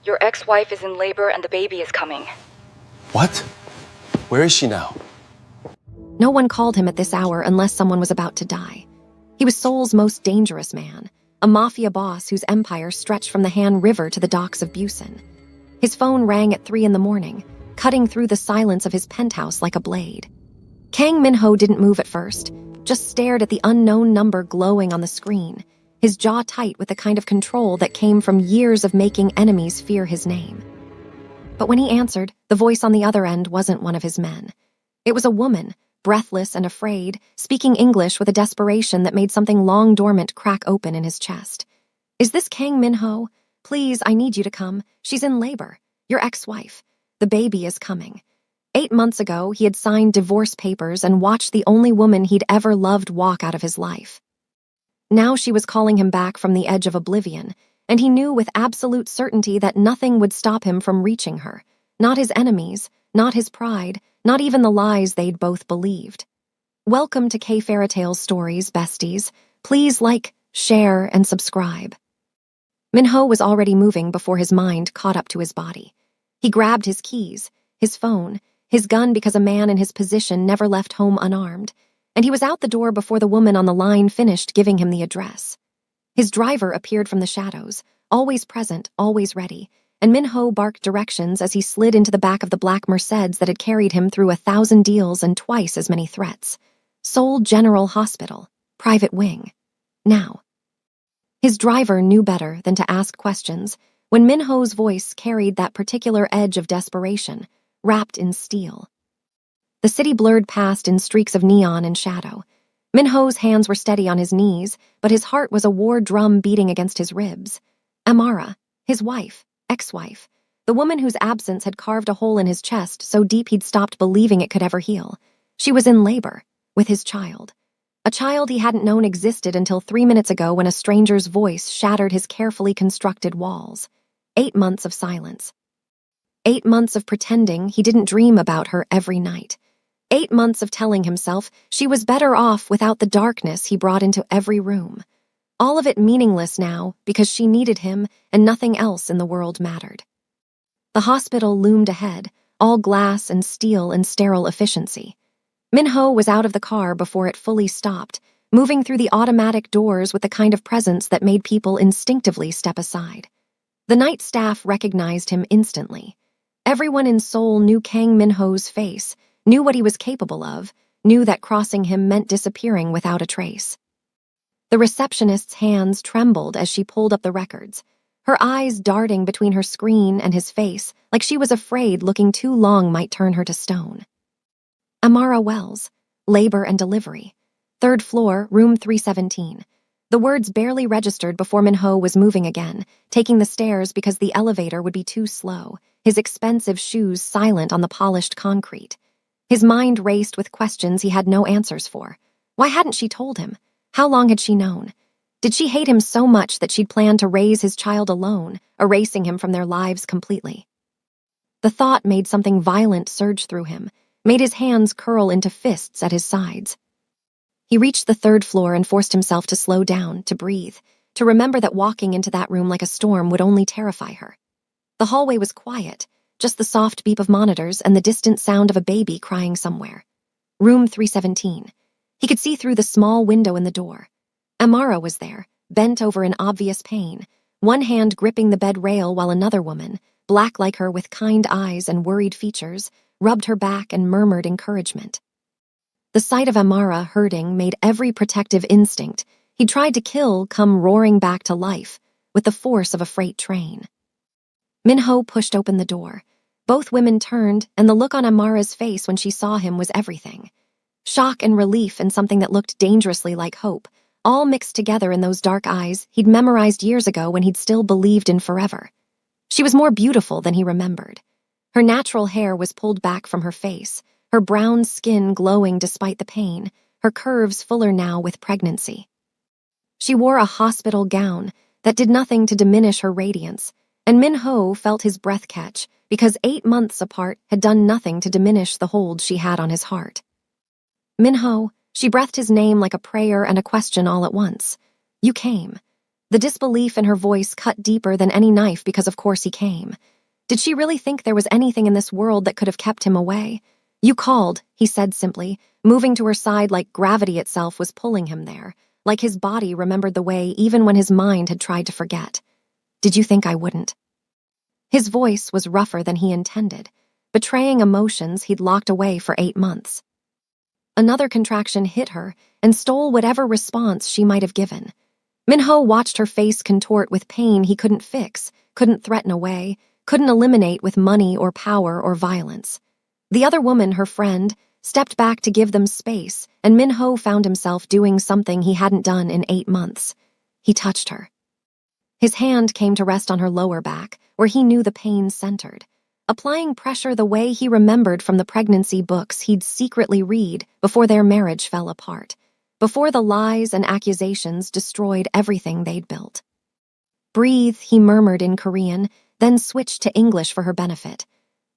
Your ex-wife is in labor and the baby is coming. What? Where is she now? No one called him at this hour unless someone was about to die. He was Seoul's most dangerous man, a mafia boss whose empire stretched from the Han River to the docks of Busan. His phone rang at 3 a.m, cutting through the silence of his penthouse like a blade. Kang Min-ho didn't move at first, just stared at the unknown number glowing on the screen, his jaw tight with the kind of control that came from years of making enemies fear his name. But when he answered, the voice on the other end wasn't one of his men. It was a woman, breathless and afraid, speaking English with a desperation that made something long dormant crack open in his chest. "Is this Kang Min-ho? Please, I need you to come. She's in labor. Your ex-wife. The baby is coming." 8 months ago, he had signed divorce papers and watched the only woman he'd ever loved walk out of his life. Now she was calling him back from the edge of oblivion, and he knew with absolute certainty that nothing would stop him from reaching her. Not his enemies, not his pride, not even the lies they'd both believed. Welcome to K Fairy Tales Stories, besties. Please like, share, and subscribe. Min-ho was already moving before his mind caught up to his body. He grabbed his keys, his phone, his gun because a man in his position never left home unarmed, and he was out the door before the woman on the line finished giving him the address. His driver appeared from the shadows, always present, always ready, and Min-ho barked directions as he slid into the back of the black Mercedes that had carried him through 1,000 deals and twice as many threats. Seoul General Hospital, private wing. Now. His driver knew better than to ask questions when Min-ho's voice carried that particular edge of desperation, wrapped in steel. The city blurred past in streaks of neon and shadow. Min-ho's hands were steady on his knees, but his heart was a war drum beating against his ribs. Amara, his wife, ex-wife, the woman whose absence had carved a hole in his chest so deep he'd stopped believing it could ever heal. She was in labor, with his child. A child he hadn't known existed until 3 minutes ago when a stranger's voice shattered his carefully constructed walls. 8 months of silence. 8 months of pretending he didn't dream about her every night. 8 months of telling himself she was better off without the darkness he brought into every room. All of it meaningless now because she needed him and nothing else in the world mattered. The hospital loomed ahead, all glass and steel and sterile efficiency. Min-ho was out of the car before it fully stopped, moving through the automatic doors with the kind of presence that made people instinctively step aside. The night staff recognized him instantly. Everyone in Seoul knew Kang Min-ho's face, knew what he was capable of, knew that crossing him meant disappearing without a trace. The receptionist's hands trembled as she pulled up the records, her eyes darting between her screen and his face like she was afraid looking too long might turn her to stone. Amara Wells, labor and delivery. 3rd floor, room 317. The words barely registered before Min-ho was moving again, taking the stairs because the elevator would be too slow, his expensive shoes silent on the polished concrete. His mind raced with questions he had no answers for. Why hadn't she told him? How long had she known? Did she hate him so much that she'd planned to raise his child alone, erasing him from their lives completely? The thought made something violent surge through him, made his hands curl into fists at his sides. He reached the 3rd floor and forced himself to slow down, to breathe, to remember that walking into that room like a storm would only terrify her. The hallway was quiet, just the soft beep of monitors and the distant sound of a baby crying somewhere. Room 317. He could see through the small window in the door. Amara was there, bent over in obvious pain, one hand gripping the bed rail while another woman, black like her with kind eyes and worried features, rubbed her back and murmured encouragement. The sight of Amara hurting made every protective instinct he tried to kill come roaring back to life with the force of a freight train. Min-ho pushed open the door. Both women turned, and the look on Amara's face when she saw him was everything. Shock and relief and something that looked dangerously like hope, all mixed together in those dark eyes he'd memorized years ago when he'd still believed in forever. She was more beautiful than he remembered. Her natural hair was pulled back from her face, her brown skin glowing despite the pain, her curves fuller now with pregnancy. She wore a hospital gown that did nothing to diminish her radiance, and Min-ho felt his breath catch because 8 months apart had done nothing to diminish the hold she had on his heart. Min-ho, she breathed his name like a prayer and a question all at once. You came. The disbelief in her voice cut deeper than any knife because of course he came. Did she really think there was anything in this world that could have kept him away? You called, he said simply, moving to her side like gravity itself was pulling him there, like his body remembered the way even when his mind had tried to forget. Did you think I wouldn't? His voice was rougher than he intended, betraying emotions he'd locked away for 8 months. Another contraction hit her and stole whatever response she might have given. Minho watched her face contort with pain he couldn't fix, couldn't threaten away, couldn't eliminate with money or power or violence. The other woman, her friend, stepped back to give them space, and Minho found himself doing something he hadn't done in 8 months. He touched her. His hand came to rest on her lower back, where he knew the pain centered, applying pressure the way he remembered from the pregnancy books he'd secretly read before their marriage fell apart, before the lies and accusations destroyed everything they'd built. Breathe, he murmured in Korean, then switched to English for her benefit.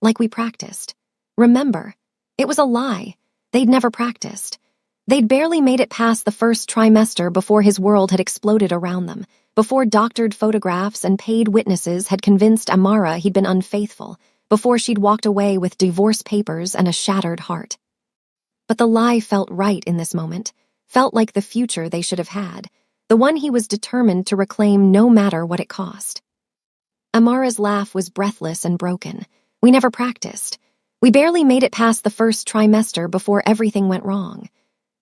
Like we practiced. Remember, it was a lie. They'd never practiced. They'd barely made it past the first trimester before his world had exploded around them, before doctored photographs and paid witnesses had convinced Amara he'd been unfaithful, before she'd walked away with divorce papers and a shattered heart. But the lie felt right in this moment, felt like the future they should have had, the one he was determined to reclaim no matter what it cost. Amara's laugh was breathless and broken. We never practiced. We barely made it past the first trimester before everything went wrong.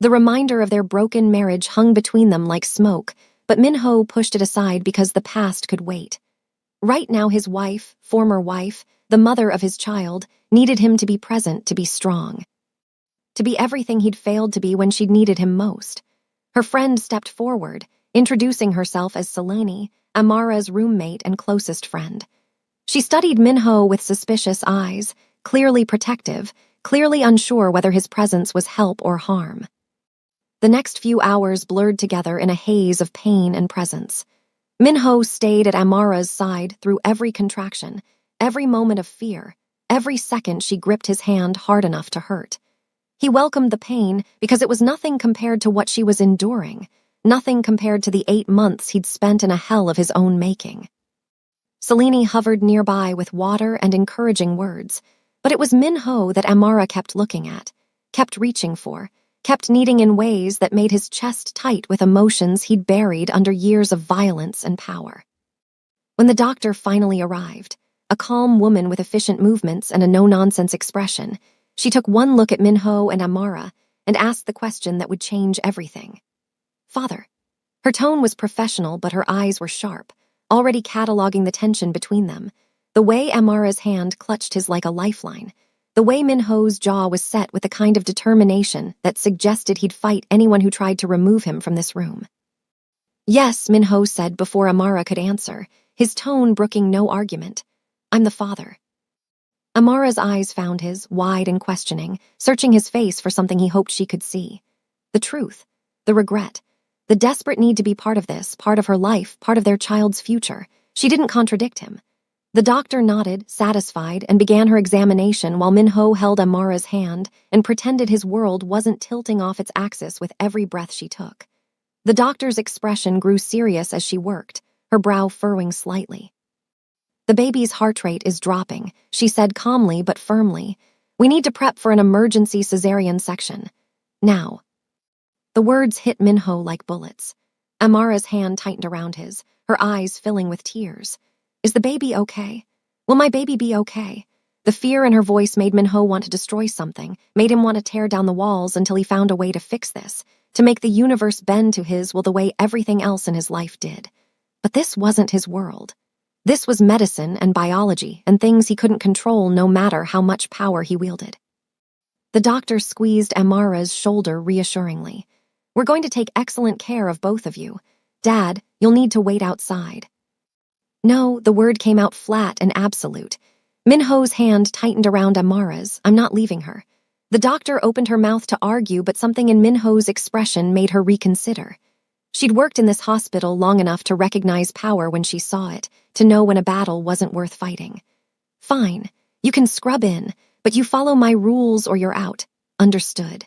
The reminder of their broken marriage hung between them like smoke, but Minho pushed it aside because the past could wait. Right now his wife, former wife, the mother of his child, needed him to be present, to be strong. To be everything he'd failed to be when she'd needed him most. Her friend stepped forward, introducing herself as Selene, Amara's roommate and closest friend. She studied Minho with suspicious eyes, clearly protective, clearly unsure whether his presence was help or harm. The next few hours blurred together in a haze of pain and presence. Minho stayed at Amara's side through every contraction, every moment of fear, every second she gripped his hand hard enough to hurt. He welcomed the pain because it was nothing compared to what she was enduring, nothing compared to the 8 months he'd spent in a hell of his own making. Selene hovered nearby with water and encouraging words, but it was Minho that Amara kept looking at, kept reaching for, kept needing in ways that made his chest tight with emotions he'd buried under years of violence and power. When the doctor finally arrived, a calm woman with efficient movements and a no-nonsense expression, she took one look at Minho and Amara and asked the question that would change everything. Father. Her tone was professional, but her eyes were sharp, already cataloging the tension between them. The way Amara's hand clutched his like a lifeline, the way Minho's jaw was set with the kind of determination that suggested he'd fight anyone who tried to remove him from this room. Yes, Minho said before Amara could answer, his tone brooking no argument. I'm the father. Amara's eyes found his, wide and questioning, searching his face for something he hoped she could see. The truth, the regret, the desperate need to be part of this, part of her life, part of their child's future. She didn't contradict him. The doctor nodded, satisfied, and began her examination while Minho held Amara's hand and pretended his world wasn't tilting off its axis with every breath she took. The doctor's expression grew serious as she worked, her brow furrowing slightly. The baby's heart rate is dropping, she said calmly but firmly. We need to prep for an emergency cesarean section. Now. The words hit Minho like bullets. Amara's hand tightened around his, her eyes filling with tears. Is the baby okay? Will my baby be okay? The fear in her voice made Minho want to destroy something, made him want to tear down the walls until he found a way to fix this, to make the universe bend to his will the way everything else in his life did. But this wasn't his world. This was medicine and biology and things he couldn't control no matter how much power he wielded. The doctor squeezed Amara's shoulder reassuringly. We're going to take excellent care of both of you. Dad, you'll need to wait outside. No, the word came out flat and absolute. Minho's hand tightened around Amara's. I'm not leaving her. The doctor opened her mouth to argue, but something in Minho's expression made her reconsider. She'd worked in this hospital long enough to recognize power when she saw it, to know when a battle wasn't worth fighting. Fine, you can scrub in, but you follow my rules or you're out. Understood.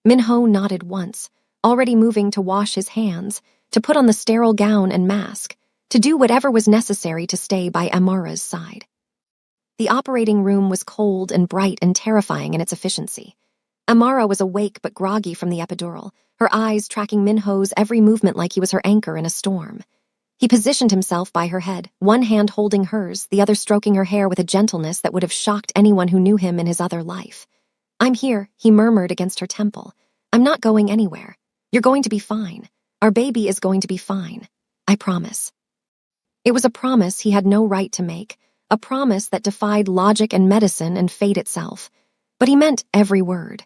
Minho nodded once, already moving to wash his hands, to put on the sterile gown and mask, to do whatever was necessary to stay by Amara's side. The operating room was cold and bright and terrifying in its efficiency. Amara was awake but groggy from the epidural, her eyes tracking Minho's every movement like he was her anchor in a storm. He positioned himself by her head, one hand holding hers, the other stroking her hair with a gentleness that would have shocked anyone who knew him in his other life. "I'm here," he murmured against her temple. "I'm not going anywhere. You're going to be fine. Our baby is going to be fine. I promise." It was a promise he had no right to make, a promise that defied logic and medicine and fate itself. But he meant every word.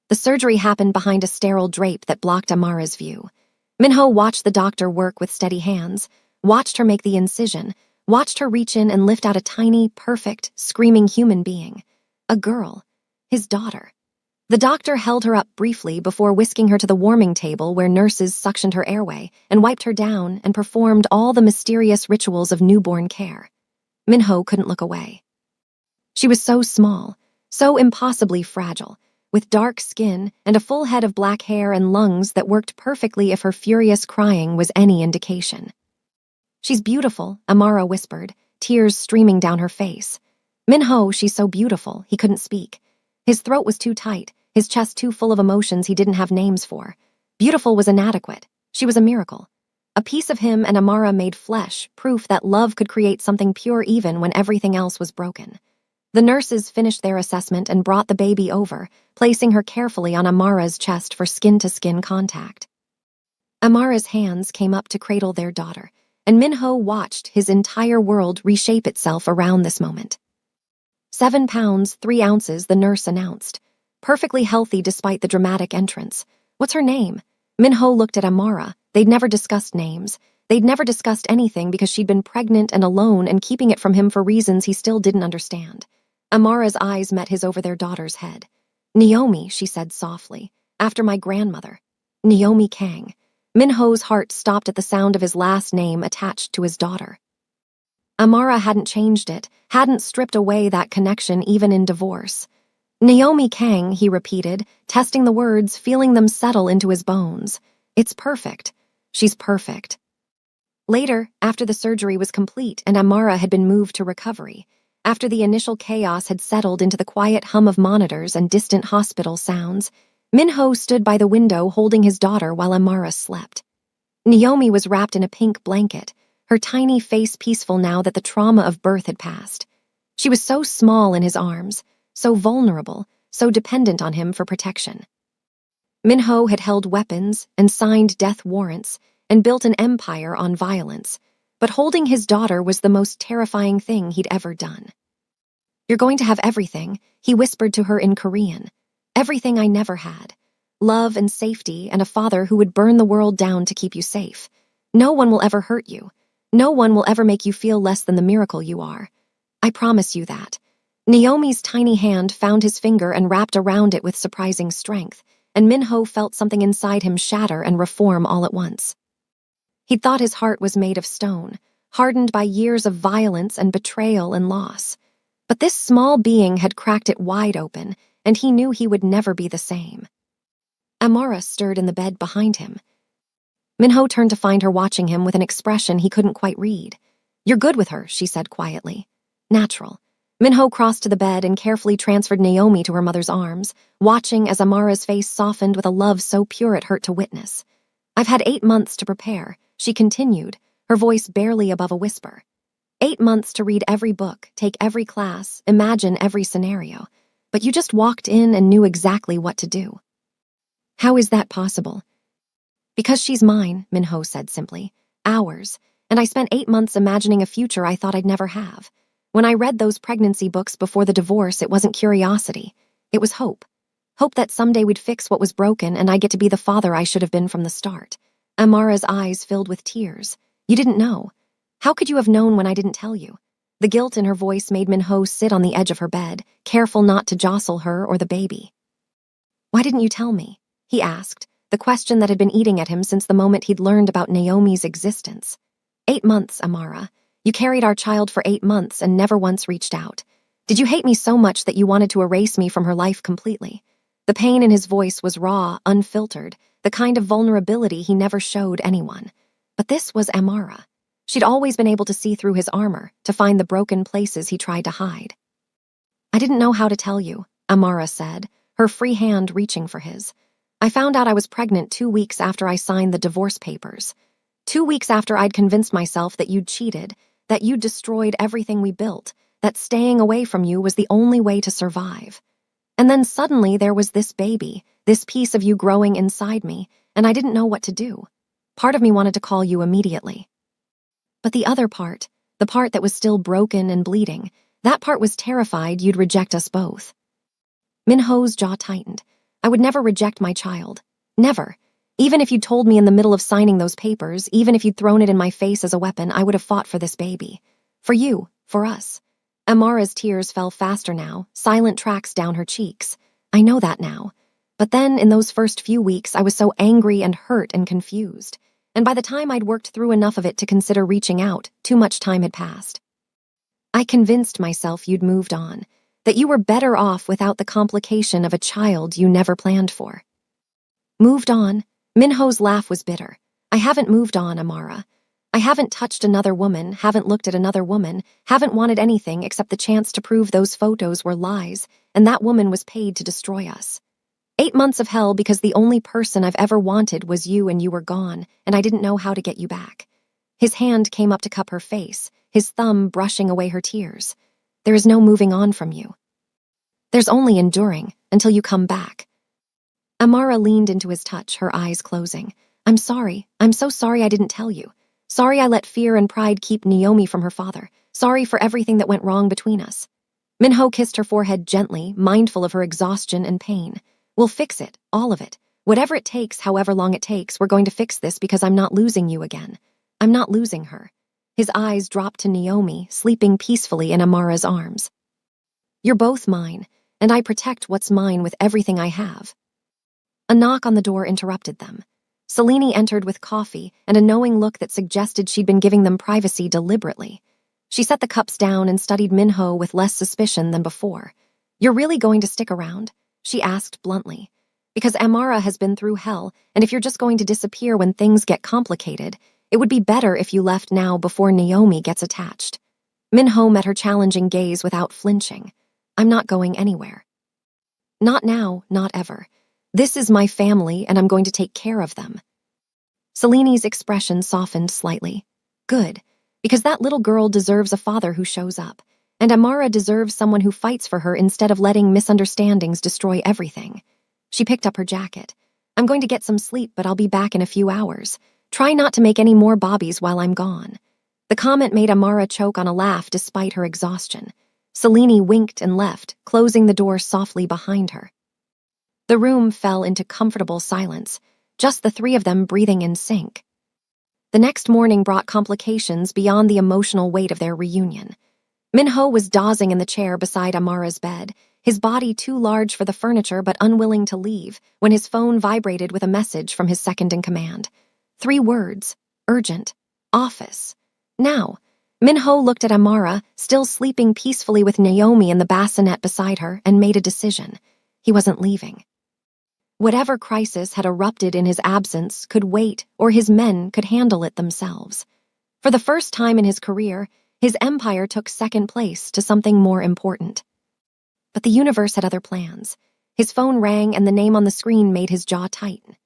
The surgery happened behind a sterile drape that blocked Amara's view. Minho watched the doctor work with steady hands, watched her make the incision, watched her reach in and lift out a tiny, perfect, screaming human being. A girl. His daughter. The doctor held her up briefly before whisking her to the warming table where nurses suctioned her airway and wiped her down and performed all the mysterious rituals of newborn care. Minho couldn't look away. She was so small, so impossibly fragile, with dark skin and a full head of black hair and lungs that worked perfectly if her furious crying was any indication. "She's beautiful," Amara whispered, tears streaming down her face. "Minho, she's so beautiful," he couldn't speak. His throat was too tight, his chest too full of emotions he didn't have names for. Beautiful was inadequate. She was a miracle. A piece of him and Amara made flesh, proof that love could create something pure even when everything else was broken. The nurses finished their assessment and brought the baby over, placing her carefully on Amara's chest for skin-to-skin contact. Amara's hands came up to cradle their daughter, and Minho watched his entire world reshape itself around this moment. 7 pounds, 3 ounces, the nurse announced. Perfectly healthy despite the dramatic entrance. "What's her name?" Minho looked at Amara. They'd never discussed names. They'd never discussed anything because she'd been pregnant and alone and keeping it from him for reasons he still didn't understand. Amara's eyes met his over their daughter's head. "Naomi," she said softly, "after my grandmother. Naomi Kang." Minho's heart stopped at the sound of his last name attached to his daughter. Amara hadn't changed it, hadn't stripped away that connection even in divorce. "Naomi Kang," he repeated, testing the words, feeling them settle into his bones. "It's perfect. She's perfect." Later, after the surgery was complete and Amara had been moved to recovery, after the initial chaos had settled into the quiet hum of monitors and distant hospital sounds, Minho stood by the window holding his daughter while Amara slept. Naomi was wrapped in a pink blanket, her tiny face peaceful now that the trauma of birth had passed. She was so small in his arms, so vulnerable, so dependent on him for protection. Minho had held weapons and signed death warrants and built an empire on violence, but holding his daughter was the most terrifying thing he'd ever done. "You're going to have everything," he whispered to her in Korean. "Everything I never had. Love and safety and a father who would burn the world down to keep you safe. No one will ever hurt you. No one will ever make you feel less than the miracle you are. I promise you that." Naomi's tiny hand found his finger and wrapped around it with surprising strength, and Minho felt something inside him shatter and reform all at once. He'd thought his heart was made of stone, hardened by years of violence and betrayal and loss. But this small being had cracked it wide open, and he knew he would never be the same. Amara stirred in the bed behind him. Minho turned to find her watching him with an expression he couldn't quite read. "You're good with her," she said quietly. "Natural." Minho crossed to the bed and carefully transferred Naomi to her mother's arms, watching as Amara's face softened with a love so pure it hurt to witness. "I've had 8 months to prepare," she continued, her voice barely above a whisper. 8 months to read every book, take every class, imagine every scenario. But you just walked in and knew exactly what to do. How is that possible? "Because she's mine," Minho said simply. "Ours. And I spent 8 months imagining a future I thought I'd never have. When I read those pregnancy books before the divorce, it wasn't curiosity. It was hope. Hope that someday we'd fix what was broken and I'd get to be the father I should have been from the start." Amara's eyes filled with tears. "You didn't know. How could you have known when I didn't tell you?" The guilt in her voice made Minho sit on the edge of her bed, careful not to jostle her or the baby. "Why didn't you tell me?" he asked, the question that had been eating at him since the moment he'd learned about Naomi's existence. 8 months, Amara. You carried our child for 8 months and never once reached out. Did you hate me so much that you wanted to erase me from her life completely?" The pain in his voice was raw, unfiltered, the kind of vulnerability he never showed anyone. But this was Amara. She'd always been able to see through his armor, to find the broken places he tried to hide. "I didn't know how to tell you," Amara said, her free hand reaching for his. "I found out I was pregnant 2 weeks after I signed the divorce papers. 2 weeks after I'd convinced myself that you'd cheated, that you'd destroyed everything we built, that staying away from you was the only way to survive. And then suddenly there was this baby, this piece of you growing inside me, and I didn't know what to do. Part of me wanted to call you immediately. But the other part, the part that was still broken and bleeding, that part was terrified you'd reject us both." Minho's jaw tightened. "I would never reject my child. Never. Even if you'd told me in the middle of signing those papers, even if you'd thrown it in my face as a weapon, I would have fought for this baby. For you, for us." Amara's tears fell faster now, silent tracks down her cheeks. "I know that now. But then, in those first few weeks, I was so angry and hurt and confused. And by the time I'd worked through enough of it to consider reaching out, too much time had passed. I convinced myself you'd moved on, that you were better off without the complication of a child you never planned for." "Moved on?" Minho's laugh was bitter. "I haven't moved on, Amara. I haven't touched another woman, haven't looked at another woman, haven't wanted anything except the chance to prove those photos were lies, and that woman was paid to destroy us. 8 months of hell because the only person I've ever wanted was you and you were gone, and I didn't know how to get you back." His hand came up to cup her face, his thumb brushing away her tears. "There is no moving on from you. There's only enduring until you come back." Amara leaned into his touch, her eyes closing. "I'm sorry. I'm so sorry I didn't tell you. Sorry I let fear and pride keep Naomi from her father. Sorry for everything that went wrong between us." Minho kissed her forehead gently, mindful of her exhaustion and pain. "We'll fix it, all of it. Whatever it takes, however long it takes, we're going to fix this because I'm not losing you again. I'm not losing her." His eyes dropped to Naomi, sleeping peacefully in Amara's arms. "You're both mine, and I protect what's mine with everything I have." A knock on the door interrupted them. Selene entered with coffee and a knowing look that suggested she'd been giving them privacy deliberately. She set the cups down and studied Minho with less suspicion than before. "You're really going to stick around?" she asked bluntly. "Because Amara has been through hell, and if you're just going to disappear when things get complicated, it would be better if you left now before Naomi gets attached." Minho met her challenging gaze without flinching. "I'm not going anywhere. Not now, not ever. This is my family, and I'm going to take care of them." Selene's expression softened slightly. "Good, because that little girl deserves a father who shows up, and Amara deserves someone who fights for her instead of letting misunderstandings destroy everything." She picked up her jacket. "I'm going to get some sleep, but I'll be back in a few hours. Try not to make any more bobbies while I'm gone." The comment made Amara choke on a laugh despite her exhaustion. Selene winked and left, closing the door softly behind her. The room fell into comfortable silence, just the three of them breathing in sync. The next morning brought complications beyond the emotional weight of their reunion. Minho was dozing in the chair beside Amara's bed, his body too large for the furniture but unwilling to leave, when his phone vibrated with a message from his second-in-command. 3 words: urgent, office, now. Minho looked at Amara, still sleeping peacefully with Naomi in the bassinet beside her, and made a decision. He wasn't leaving. Whatever crisis had erupted in his absence could wait, or his men could handle it themselves. For the first time in his career, his empire took second place to something more important. But the universe had other plans. His phone rang and the name on the screen made his jaw tighten.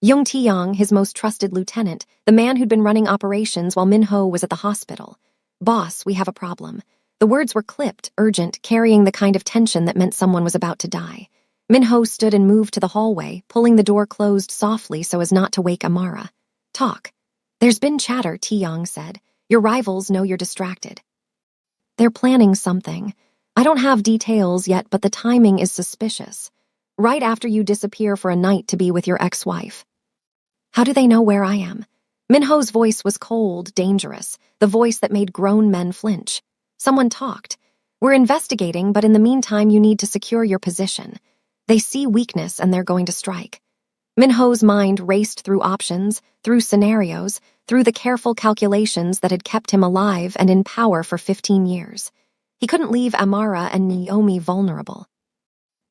Jung Taeyong, his most trusted lieutenant, the man who'd been running operations while Minho was at the hospital. "Boss, we have a problem." The words were clipped, urgent, carrying the kind of tension that meant someone was about to die. Minho stood and moved to the hallway, pulling the door closed softly so as not to wake Amara. "Talk." "There's been chatter," Taeyong said. "Your rivals know you're distracted. They're planning something. I don't have details yet, but the timing is suspicious. Right after you disappear for a night to be with your ex-wife." "How do they know where I am?" Minho's voice was cold, dangerous, the voice that made grown men flinch. "Someone talked. We're investigating, but in the meantime you need to secure your position. They see weakness and they're going to strike." Minho's mind raced through options, through scenarios, through the careful calculations that had kept him alive and in power for 15 years. He couldn't leave Amara and Naomi vulnerable.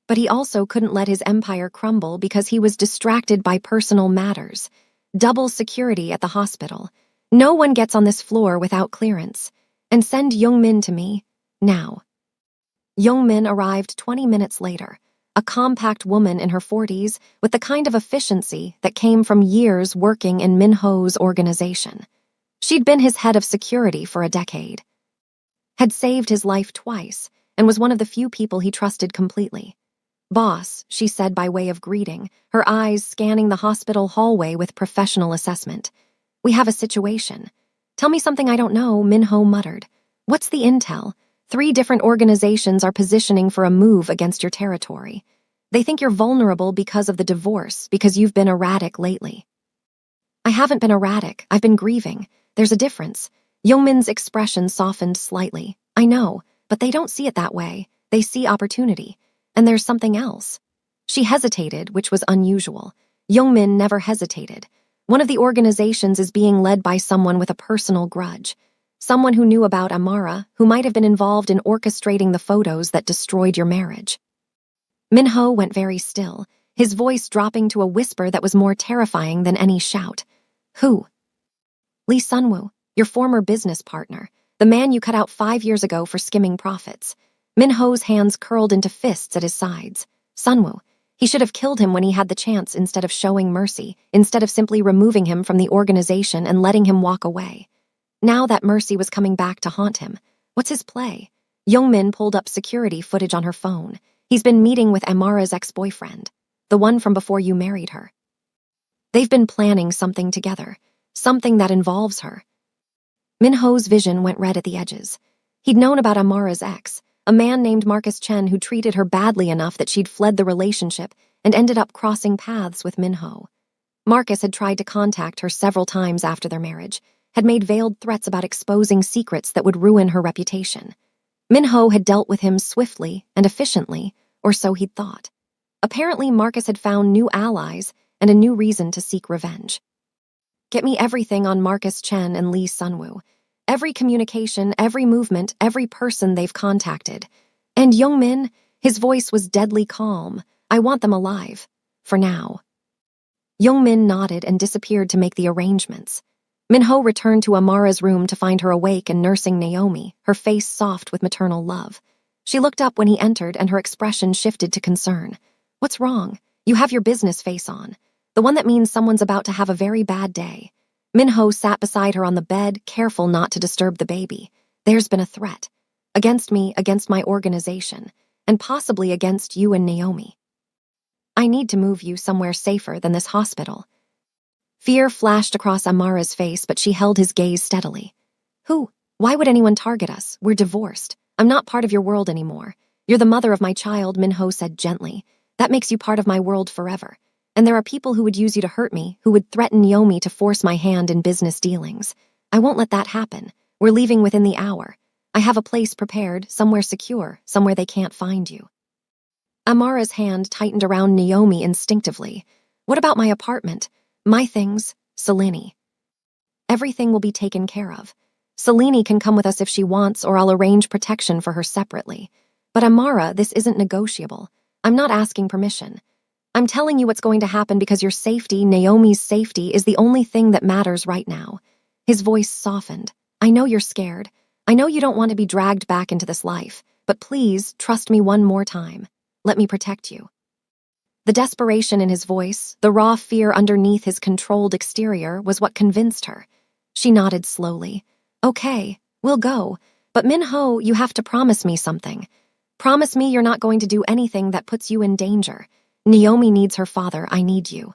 But he also couldn't let his empire crumble because he was distracted by personal matters. Double security at the hospital. No one gets on this floor without clearance. And send Young-min to me, now. Young-min arrived 20 minutes later, a compact woman in her 40s with the kind of efficiency that came from years working in Min-ho's organization. She'd been his head of security for a decade, had saved his life twice, and was one of the few people he trusted completely. "Boss," she said by way of greeting, her eyes scanning the hospital hallway with professional assessment. "We have a situation." "Tell me something I don't know," Min-ho muttered. "What's the intel? 3 different organizations are positioning for a move against your territory. They think you're vulnerable because of the divorce, because you've been erratic lately." "I haven't been erratic, I've been grieving. There's a difference." Young-min's expression softened slightly. "I know, but they don't see it that way. They see opportunity. And there's something else." She hesitated, which was unusual. Young-min never hesitated. One of the organizations is being led by someone with a personal grudge. Someone who knew about Amara, who might have been involved in orchestrating the photos that destroyed your marriage. Min-ho went very still, his voice dropping to a whisper that was more terrifying than any shout. "Who?" "Lee Sunwoo, your former business partner, the man you cut out 5 years ago for skimming profits." Min-ho's hands curled into fists at his sides. Sunwoo. He should have killed him when he had the chance instead of showing mercy, instead of simply removing him from the organization and letting him walk away. Now that mercy was coming back to haunt him. What's his play? Young-min pulled up security footage on her phone. He's been meeting with Amara's ex-boyfriend, the one from before you married her. They've been planning something together, something that involves her. Min-ho's vision went red at the edges. He'd known about Amara's ex, a man named Marcus Chen who treated her badly enough that she'd fled the relationship and ended up crossing paths with Min-ho. Marcus had tried to contact her several times after their marriage, had made veiled threats about exposing secrets that would ruin her reputation. Min-ho had dealt with him swiftly and efficiently, or so he'd thought. Apparently, Marcus had found new allies and a new reason to seek revenge. "Get me everything on Marcus Chen and Lee Sunwoo. Every communication, every movement, every person they've contacted. And Young-min," his voice was deadly calm, "I want them alive. For now." Young-min nodded and disappeared to make the arrangements. Min-ho returned to Amara's room to find her awake and nursing Naomi, her face soft with maternal love. She looked up when he entered and her expression shifted to concern. "What's wrong? You have your business face on. The one that means someone's about to have a very bad day." Min-ho sat beside her on the bed, careful not to disturb the baby. "There's been a threat. Against me, against my organization, and possibly against you and Naomi. I need to move you somewhere safer than this hospital." Fear flashed across Amara's face, but she held his gaze steadily. "Who? Why would anyone target us? We're divorced. I'm not part of your world anymore. You're the mother of my child," Min-ho said gently. "That makes you part of my world forever. And there are people who would use you to hurt me, who would threaten Naomi to force my hand in business dealings. I won't let that happen. We're leaving within the hour. I have a place prepared, somewhere secure, somewhere they can't find you." Amara's hand tightened around Naomi instinctively. "What about my apartment? My things, Selene. Everything will be taken care of. Selene can come with us if she wants, or I'll arrange protection for her separately. But Amara, this isn't negotiable. I'm not asking permission. I'm telling you what's going to happen because your safety, Naomi's safety, is the only thing that matters right now." His voice softened. "I know you're scared. I know you don't want to be dragged back into this life. But please, trust me one more time. Let me protect you." The desperation in his voice, the raw fear underneath his controlled exterior, was what convinced her. She nodded slowly. "Okay, we'll go. But Min-ho, you have to promise me something. Promise me you're not going to do anything that puts you in danger. Naomi needs her father, I need you."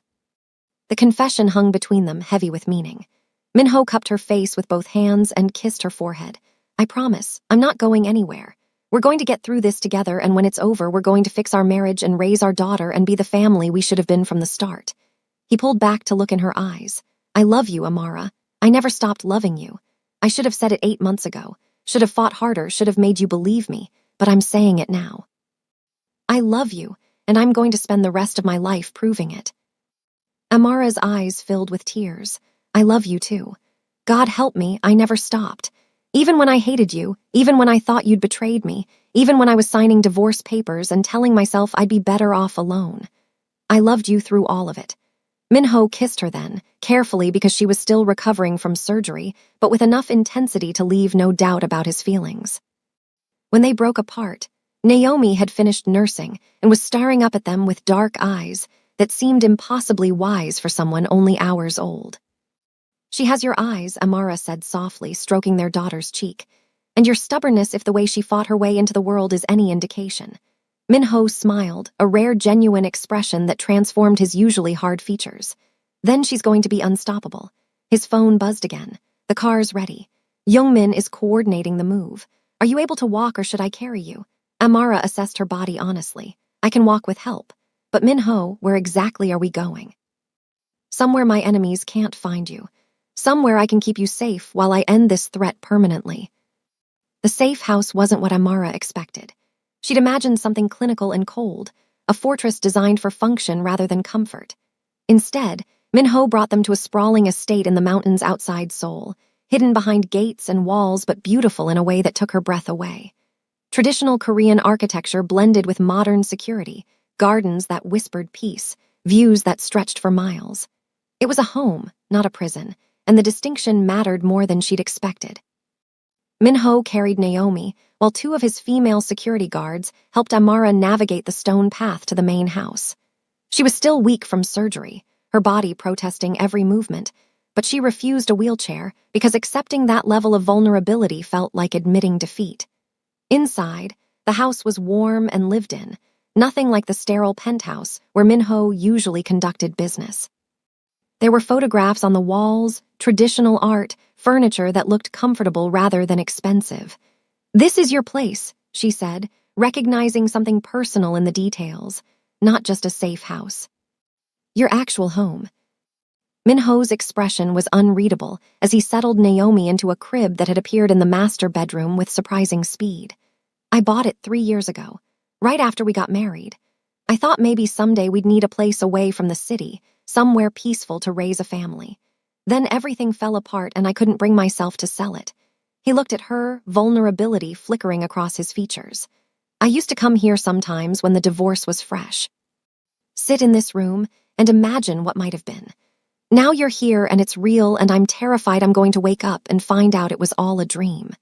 The confession hung between them, heavy with meaning. Min-ho cupped her face with both hands and kissed her forehead. "I promise, I'm not going anywhere. We're going to get through this together, and when it's over, we're going to fix our marriage and raise our daughter and be the family we should have been from the start." He pulled back to look in her eyes. "I love you, Amara. I never stopped loving you. I should have said it 8 months ago, should have fought harder, should have made you believe me, but I'm saying it now. I love you, and I'm going to spend the rest of my life proving it." Amara's eyes filled with tears. "I love you too. God help me, I never stopped." Even when I hated you, even when I thought you'd betrayed me, even when I was signing divorce papers and telling myself I'd be better off alone. I loved you through all of it. Minho kissed her then, carefully because she was still recovering from surgery, but with enough intensity to leave no doubt about his feelings. When they broke apart, Naomi had finished nursing and was staring up at them with dark eyes that seemed impossibly wise for someone only hours old. She has your eyes, Amara said softly, stroking their daughter's cheek, and your stubbornness if the way she fought her way into the world is any indication. Minho smiled, a rare genuine expression that transformed his usually hard features. Then she's going to be unstoppable. His phone buzzed again. The car's ready. Youngmin is coordinating the move. Are you able to walk or should I carry you? Amara assessed her body honestly. I can walk with help. But Minho, where exactly are we going? Somewhere my enemies can't find you. Somewhere I can keep you safe while I end this threat permanently. The safe house wasn't what Amara expected. She'd imagined something clinical and cold, a fortress designed for function rather than comfort. Instead, Minho brought them to a sprawling estate in the mountains outside Seoul, hidden behind gates and walls but beautiful in a way that took her breath away. Traditional Korean architecture blended with modern security, gardens that whispered peace, views that stretched for miles. It was a home, not a prison, and the distinction mattered more than she'd expected. Minho carried Naomi, while two of his female security guards helped Amara navigate the stone path to the main house. She was still weak from surgery, her body protesting every movement, but she refused a wheelchair because accepting that level of vulnerability felt like admitting defeat. Inside, the house was warm and lived in, nothing like the sterile penthouse where Minho usually conducted business. There were photographs on the walls, traditional art, furniture that looked comfortable rather than expensive. This is your place, she said, recognizing something personal in the details, not just a safe house. Your actual home. Minho's expression was unreadable as he settled Naomi into a crib that had appeared in the master bedroom with surprising speed. I bought it 3 years ago, right after we got married. I thought maybe someday we'd need a place away from the city, somewhere peaceful to raise a family. Then everything fell apart and I couldn't bring myself to sell it. He looked at her, vulnerability flickering across his features. I used to come here sometimes when the divorce was fresh. Sit in this room and imagine what might have been. Now you're here and it's real and I'm terrified I'm going to wake up and find out it was all a dream.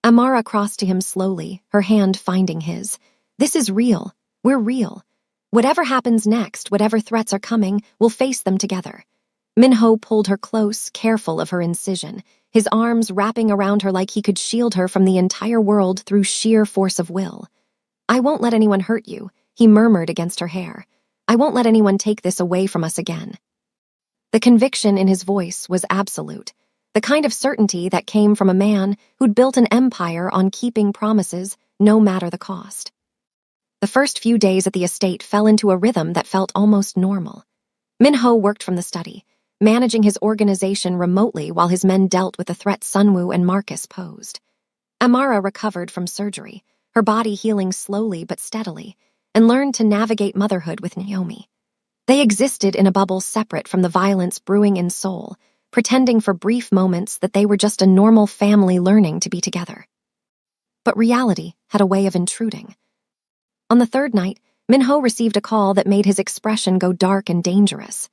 Amara crossed to him slowly, her hand finding his. This is real. We're real. Whatever happens next, whatever threats are coming, we'll face them together. Minho pulled her close, careful of her incision, his arms wrapping around her like he could shield her from the entire world through sheer force of will. I won't let anyone hurt you, he murmured against her hair. I won't let anyone take this away from us again. The conviction in his voice was absolute, the kind of certainty that came from a man who'd built an empire on keeping promises, no matter the cost. The first few days at the estate fell into a rhythm that felt almost normal. Minho worked from the study, managing his organization remotely while his men dealt with the threats Sunwoo and Marcus posed. Amara recovered from surgery, her body healing slowly but steadily, and learned to navigate motherhood with Naomi. They existed in a bubble separate from the violence brewing in Seoul, pretending for brief moments that they were just a normal family learning to be together. But reality had a way of intruding. On the third night, Minho received a call that made his expression go dark and dangerous.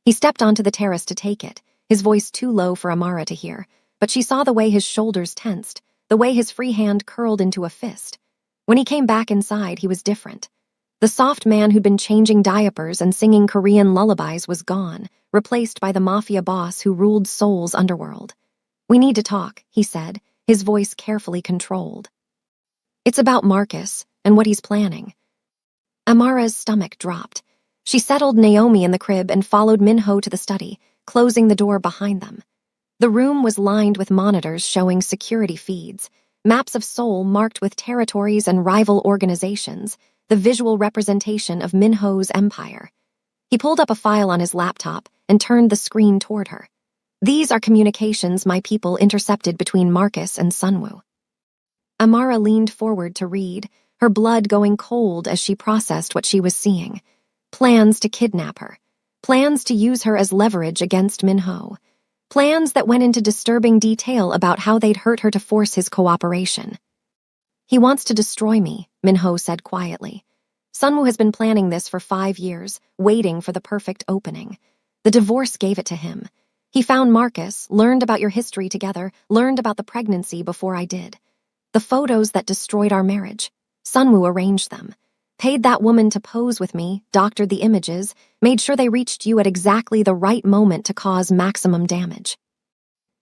He stepped onto the terrace to take it, his voice too low for Amara to hear, but she saw the way his shoulders tensed, the way his free hand curled into a fist. When he came back inside, he was different. The soft man who'd been changing diapers and singing Korean lullabies was gone, replaced by the Mafia boss who ruled Seoul's underworld. We need to talk, he said, his voice carefully controlled. It's about Marcus and what he's planning. Amara's stomach dropped. She settled Naomi in the crib and followed Minho to the study, closing the door behind them. The room was lined with monitors showing security feeds, maps of Seoul marked with territories and rival organizations, the visual representation of Minho's empire. He pulled up a file on his laptop and turned the screen toward her. These are communications my people intercepted between Marcus and Sunwoo. Amara leaned forward to read, her blood going cold as she processed what she was seeing. Plans to kidnap her. Plans to use her as leverage against Minho. Plans that went into disturbing detail about how they'd hurt her to force his cooperation. He wants to destroy me, Minho said quietly. Sunwoo has been planning this for 5 years, waiting for the perfect opening. The divorce gave it to him. He found Marcus, learned about your history together, learned about the pregnancy before I did. The photos that destroyed our marriage. Sunwoo arranged them. Paid that woman to pose with me, doctored the images, made sure they reached you at exactly the right moment to cause maximum damage.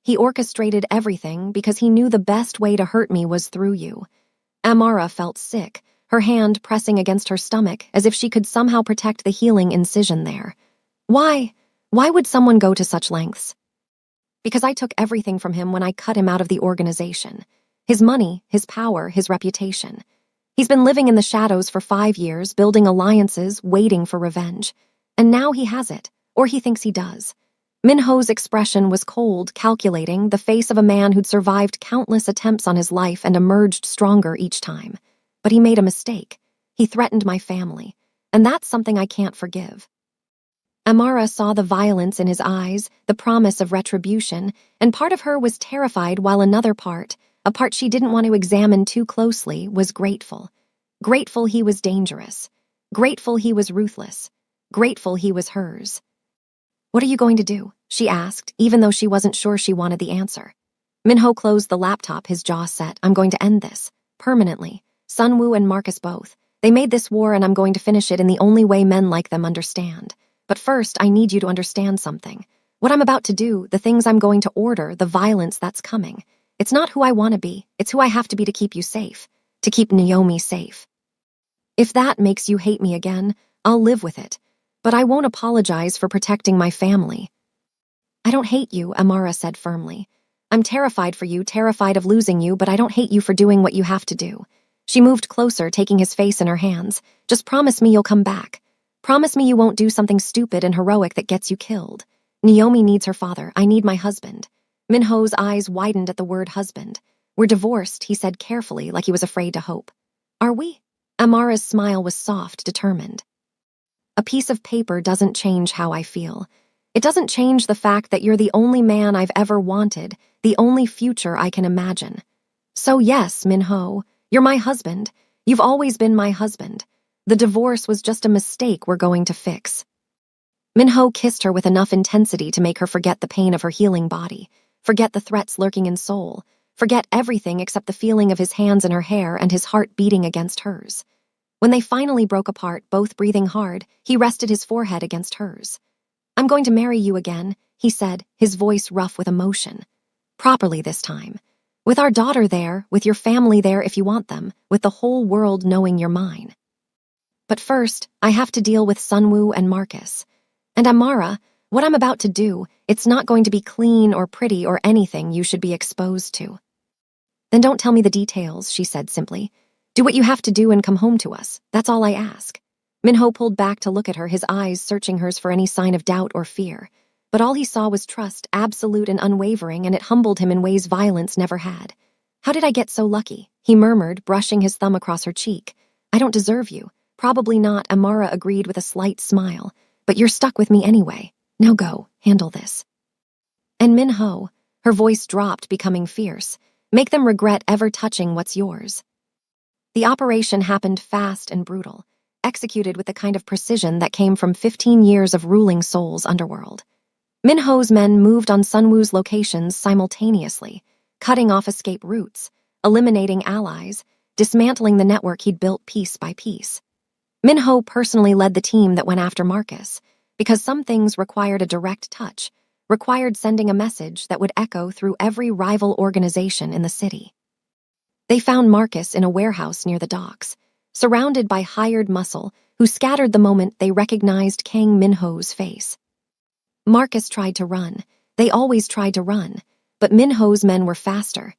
He orchestrated everything because he knew the best way to hurt me was through you. Amara felt sick, her hand pressing against her stomach as if she could somehow protect the healing incision there. Why? Why would someone go to such lengths? Because I took everything from him when I cut him out of the organization. His money, his power, his reputation. He's been living in the shadows for 5 years, building alliances, waiting for revenge. And now he has it, or he thinks he does. Minho's expression was cold, calculating, the face of a man who'd survived countless attempts on his life and emerged stronger each time. But he made a mistake. He threatened my family. And that's something I can't forgive. Amara saw the violence in his eyes, the promise of retribution, and part of her was terrified while another part, a part she didn't want to examine too closely, was grateful. Grateful he was dangerous. Grateful he was ruthless. Grateful he was hers. What are you going to do? She asked, even though she wasn't sure she wanted the answer. Minho closed the laptop, his jaw set. I'm going to end this. Permanently. Sunwoo and Marcus both. They made this war and I'm going to finish it in the only way men like them understand. But first, I need you to understand something. What I'm about to do, the things I'm going to order, the violence that's coming. It's not who I want to be. It's who I have to be to keep you safe. To keep Naomi safe. If that makes you hate me again, I'll live with it. But I won't apologize for protecting my family. I don't hate you, Amara said firmly. I'm terrified for you, terrified of losing you, but I don't hate you for doing what you have to do. She moved closer, taking his face in her hands. Just promise me you'll come back. Promise me you won't do something stupid and heroic that gets you killed. Naomi needs her father. I need my husband. Minho's eyes widened at the word husband. We're divorced, he said carefully, like he was afraid to hope. Are we? Amara's smile was soft, determined. A piece of paper doesn't change how I feel. It doesn't change the fact that you're the only man I've ever wanted, the only future I can imagine. So yes, Minho, you're my husband. You've always been my husband. The divorce was just a mistake we're going to fix. Minho kissed her with enough intensity to make her forget the pain of her healing body, forget the threats lurking in soul, forget everything except the feeling of his hands in her hair and his heart beating against hers. When they finally broke apart, both breathing hard, he rested his forehead against hers. I'm going to marry you again, he said, his voice rough with emotion. Properly this time. With our daughter there, with your family there if you want them, with the whole world knowing you're mine. But first, I have to deal with Sunwoo and Marcus. And Amara, what I'm about to do, it's not going to be clean or pretty or anything you should be exposed to. Then don't tell me the details, she said simply. Do what you have to do and come home to us. That's all I ask. Minho pulled back to look at her, his eyes searching hers for any sign of doubt or fear. But all he saw was trust, absolute and unwavering, and it humbled him in ways violence never had. How did I get so lucky? He murmured, brushing his thumb across her cheek. I don't deserve you. Probably not, Amara agreed with a slight smile. But you're stuck with me anyway. Now go, handle this. And Minho, her voice dropped, becoming fierce. Make them regret ever touching what's yours. The operation happened fast and brutal, executed with the kind of precision that came from 15 years of ruling Seoul's underworld. Minho's men moved on Sunwoo's locations simultaneously, cutting off escape routes, eliminating allies, dismantling the network he'd built piece by piece. Minho personally led the team that went after Marcus, because some things required a direct touch, required sending a message that would echo through every rival organization in the city. They found Marcus in a warehouse near the docks, surrounded by hired muscle who scattered the moment they recognized Kang Minho's face. Marcus tried to run. They always tried to run, but Minho's men were faster.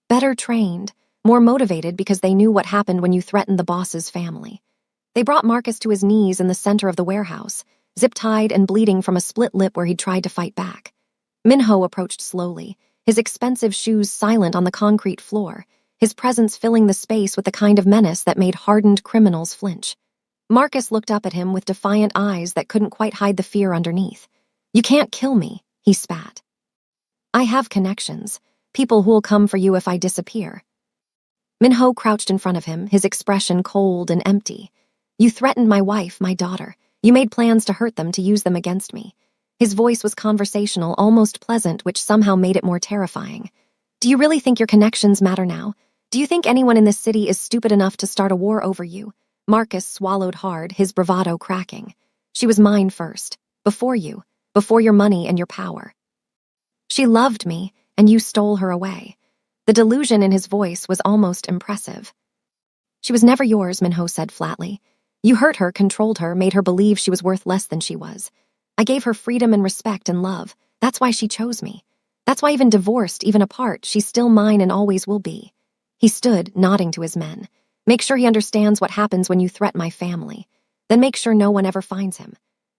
Better trained, more motivated because they knew what happened when you threatened the boss's family. They brought Marcus to his knees in the center of the warehouse, zip-tied and bleeding from a split lip where he'd tried to fight back. Minho approached slowly, his expensive shoes silent on the concrete floor, his presence filling the space with the kind of menace that made hardened criminals flinch. Marcus looked up at him with defiant eyes that couldn't quite hide the fear underneath. You can't kill me, he spat. I have connections, people who'll come for you if I disappear. Minho crouched in front of him, his expression cold and empty. You threatened my wife, my daughter. You made plans to hurt them, to use them against me. His voice was conversational, almost pleasant, which somehow made it more terrifying. Do you really think your connections matter now? Do you think anyone in this city is stupid enough to start a war over you? Marcus swallowed hard, his bravado cracking. She was mine first, before you, before your money and your power. She loved me, and you stole her away. The delusion in his voice was almost impressive. She was never yours, Minho said flatly. You hurt her, controlled her, made her believe she was worth less than she was. I gave her freedom and respect and love. That's why she chose me. That's why even divorced, even apart, she's still mine and always will be. He stood, nodding to his men. Make sure he understands what happens when you threaten my family. Then make sure no one ever finds him.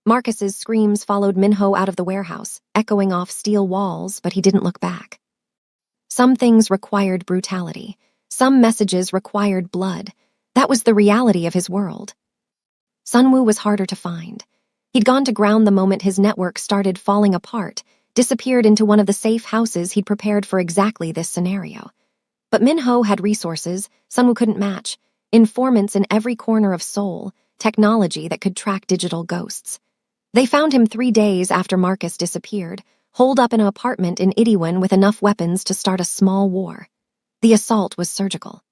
Marcus's screams followed Minho out of the warehouse, echoing off steel walls, but he didn't look back. Some things required brutality. Some messages required blood. That was the reality of his world. Sunwoo was harder to find. He'd gone to ground the moment his network started falling apart, disappeared into one of the safe houses he'd prepared for exactly this scenario. But Minho had resources Sunwoo couldn't match, informants in every corner of Seoul, technology that could track digital ghosts. They found him 3 days after Marcus disappeared, holed up in an apartment in Itaewon with enough weapons to start a small war. The assault was surgical.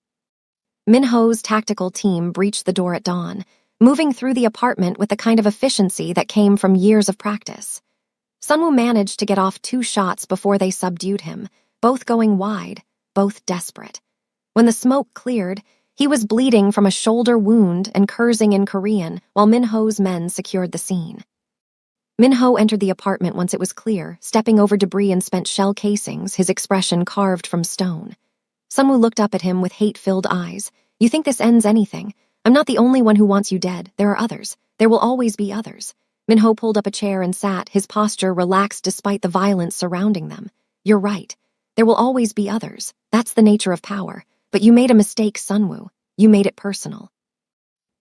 Minho's tactical team breached the door at dawn, moving through the apartment with the kind of efficiency that came from years of practice. Sunwoo managed to get off 2 shots before they subdued him, both going wide, both desperate. When the smoke cleared, he was bleeding from a shoulder wound and cursing in Korean while Minho's men secured the scene. Minho entered the apartment once it was clear, stepping over debris and spent shell casings, his expression carved from stone. Sunwoo looked up at him with hate-filled eyes. You think this ends anything? I'm not the only one who wants you dead. There are others. There will always be others. Minho pulled up a chair and sat, his posture relaxed despite the violence surrounding them. You're right. There will always be others. That's the nature of power. But you made a mistake, Sunwoo. You made it personal.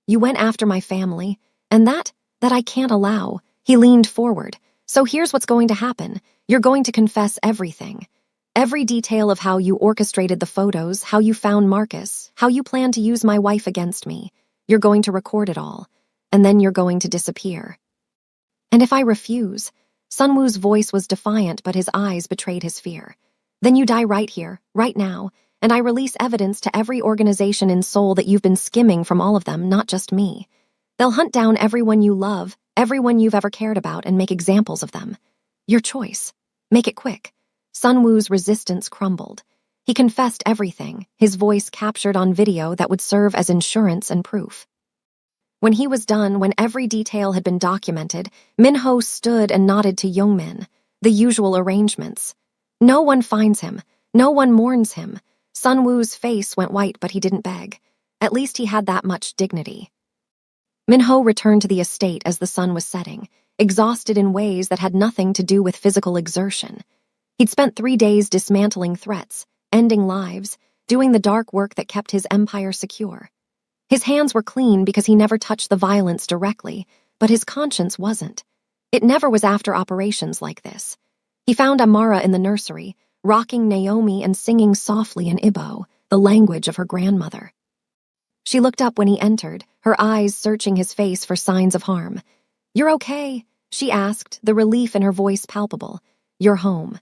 You went after my family, and that I can't allow. He leaned forward. So here's what's going to happen. You're going to confess everything. Every detail of how you orchestrated the photos, how you found Marcus, how you planned to use my wife against me. You're going to record it all. And then you're going to disappear. And if I refuse? Sunwoo's voice was defiant, but his eyes betrayed his fear. Then you die right here, right now, and I release evidence to every organization in Seoul that you've been skimming from all of them, not just me. They'll hunt down everyone you love, everyone you've ever cared about, and make examples of them. Your choice. Make it quick. Sunwoo's resistance crumbled. He confessed everything, his voice captured on video that would serve as insurance and proof. When he was done, when every detail had been documented, Minho stood and nodded to Youngmin. The usual arrangements. No one finds him. No one mourns him. Sunwoo's face went white, but he didn't beg. At least he had that much dignity. Minho returned to the estate as the sun was setting, exhausted in ways that had nothing to do with physical exertion. He'd spent 3 days dismantling threats, ending lives, doing the dark work that kept his empire secure. His hands were clean because he never touched the violence directly, but his conscience wasn't. It never was after operations like this. He found Amara in the nursery, rocking Naomi and singing softly in Ibo, the language of her grandmother. She looked up when he entered, her eyes searching his face for signs of harm. "You're okay?" she asked, the relief in her voice palpable. "You're home."